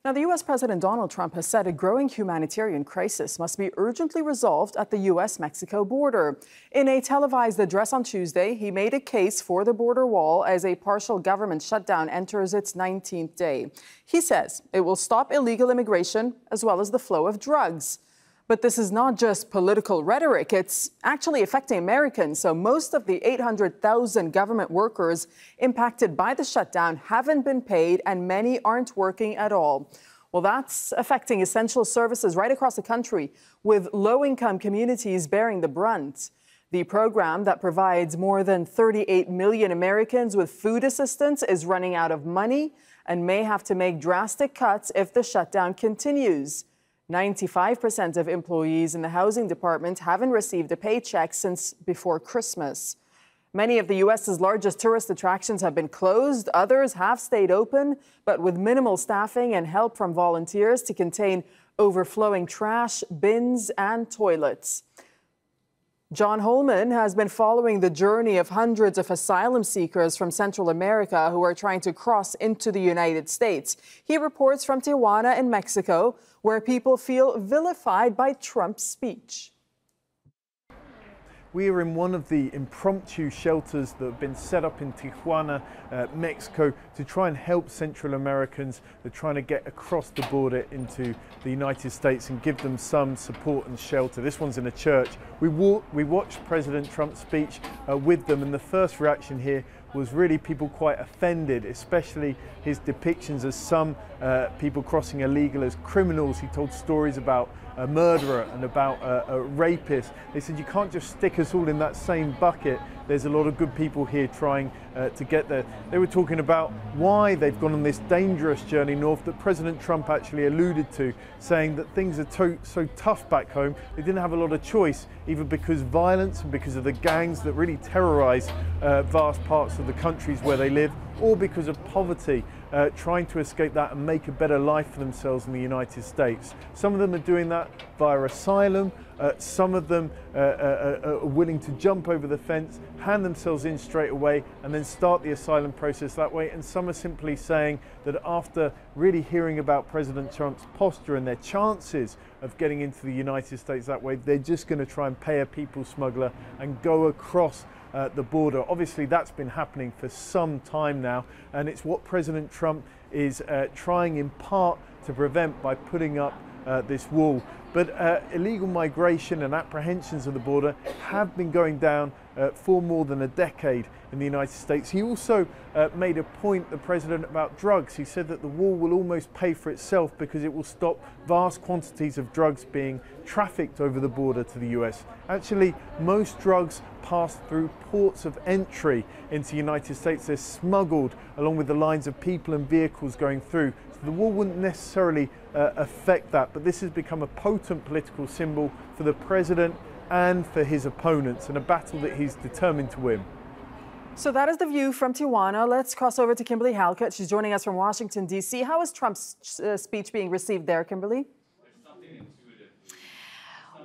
Now, the U.S. President Donald Trump has said a growing humanitarian crisis must be urgently resolved at the U.S.-Mexico border. In a televised address on Tuesday, he made a case for the border wall as a partial government shutdown enters its 19th day. He says it will stop illegal immigration as well as the flow of drugs. But this is not just political rhetoric, it's actually affecting Americans. So most of the 800,000 government workers impacted by the shutdown haven't been paid and many aren't working at all. Well, that's affecting essential services right across the country, with low-income communities bearing the brunt. The program that provides more than 38 million Americans with food assistance is running out of money and may have to make drastic cuts if the shutdown continues. 95% of employees in the housing department haven't received a paycheck since before Christmas. Many of the U.S.'s largest tourist attractions have been closed. Others have stayed open, but with minimal staffing and help from volunteers to contain overflowing trash, bins, and toilets. John Holman has been following the journey of hundreds of asylum seekers from Central America who are trying to cross into the United States. He reports from Tijuana in Mexico, where people feel vilified by Trump's speech. We are in one of the impromptu shelters that have been set up in Tijuana, Mexico, to try and help Central Americans that are trying to get across the border into the United States and give them some support and shelter. This one's in a church. We watched President Trump's speech with them, and the first reaction here was really people quite offended, especially his depictions as some people crossing illegal as criminals. He told stories about a murderer and about a rapist. They said, you can't just stick us all in that same bucket. There's a lot of good people here trying to get there. They were talking about why they've gone on this dangerous journey north that President Trump actually alluded to, saying that things are so tough back home, they didn't have a lot of choice, either because violence and because of the gangs that really terrorize vast parts of the countries where they live, or because of poverty, trying to escape that and make a better life for themselves in the United States. Some of them are doing that via asylum. Some of them are willing to jump over the fence, hand themselves in straight away, and then start the asylum process that way. And some are simply saying that after really hearing about President Trump's posture and their chances of getting into the United States that way, they're just going to try and pay a people smuggler and go across the border. Obviously, that's been happening for some time now, and it's what President Trump is trying in part to prevent by putting up this wall. But illegal migration and apprehensions of the border have been going down for more than a decade in the United States. He also made a point, the president, about drugs. He said that the wall will almost pay for itself because it will stop vast quantities of drugs being trafficked over the border to the US. Actually, most drugs pass through ports of entry into the United States. They're smuggled along with the lines of people and vehicles going through. So the wall wouldn't necessarily affect that, but this has become a potent political symbol for the president and for his opponents, and a battle that he's determined to win. So that is the view from Tijuana. Let's cross over to Kimberly Halkett. She's joining us from Washington, D.C. How is Trump's speech being received there, Kimberly?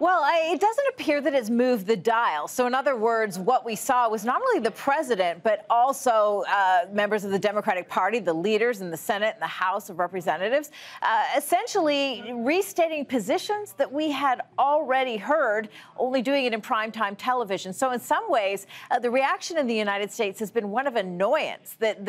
Well, it doesn't appear that it's moved the dial. So in other words, what we saw was not only the president, but also members of the Democratic Party, the leaders in the Senate and the House of Representatives, essentially restating positions that we had already heard, only doing it in primetime television. So in some ways, the reaction in the United States has been one of annoyance, that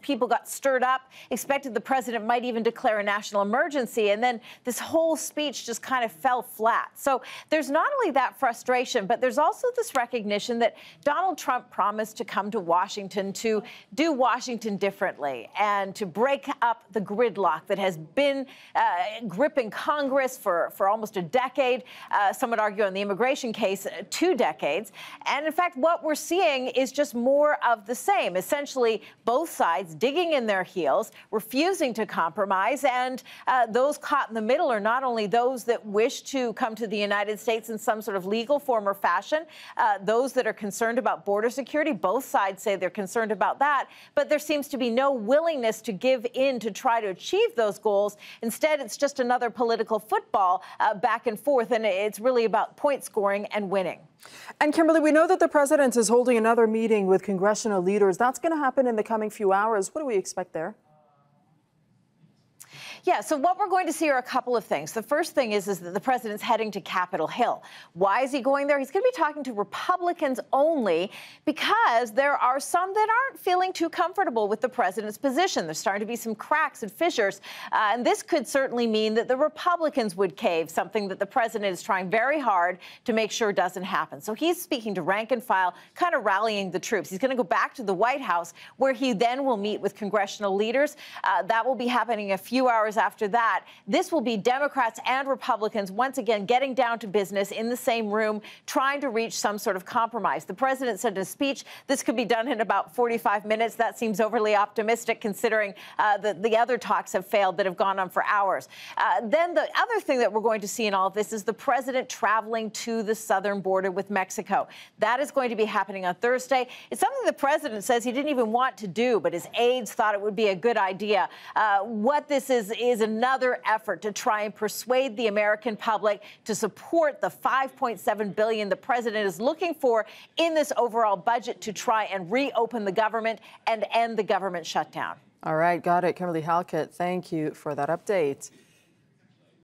people got stirred up, expected the president might even declare a national emergency, and then this whole speech just kind of fell flat. So there's not only that frustration, but there's also this recognition that Donald Trump promised to come to Washington to do Washington differently and to break up the gridlock that has been gripping Congress for almost a decade. Some would argue on the immigration case, 2 decades. And in fact, what we're seeing is just more of the same. Essentially, both sides digging in their heels, refusing to compromise. And those caught in the middle are not only those that wish to come to the United States in some sort of legal form or fashion, those that are concerned about border security. Both sides say they're concerned about that, but there seems to be no willingness to give in to try to achieve those goals. Instead, it's just another political football back and forth, and it's really about point scoring and winning. And Kimberly, we know that the president is holding another meeting with congressional leaders. That's going to happen in the coming few hours. What do we expect there? Yeah, so what we're going to see are a couple of things. The first thing is that the president's heading to Capitol Hill. Why is he going there? He's going to be talking to Republicans only because there are some that aren't feeling too comfortable with the president's position. There's starting to be some cracks and fissures, and this could certainly mean that the Republicans would cave, something that the president is trying very hard to make sure doesn't happen. So he's speaking to rank and file, kind of rallying the troops. He's going to go back to the White House, where he then will meet with congressional leaders. That will be happening a few hours after that. This will be Democrats and Republicans once again getting down to business in the same room, trying to reach some sort of compromise. The president said in a speech this could be done in about 45 minutes. That seems overly optimistic considering that the other talks have failed that have gone on for hours. Then the other thing that we're going to see in all of this is the president traveling to the southern border with Mexico. That is going to be happening on Thursday. It's something the president says he didn't even want to do, but his aides thought it would be a good idea. What this is another effort to try and persuade the American public to support the $5.7 billion the president is looking for in this overall budget to try and reopen the government and end the government shutdown. All right, got it. Kimberly Halkett, thank you for that update.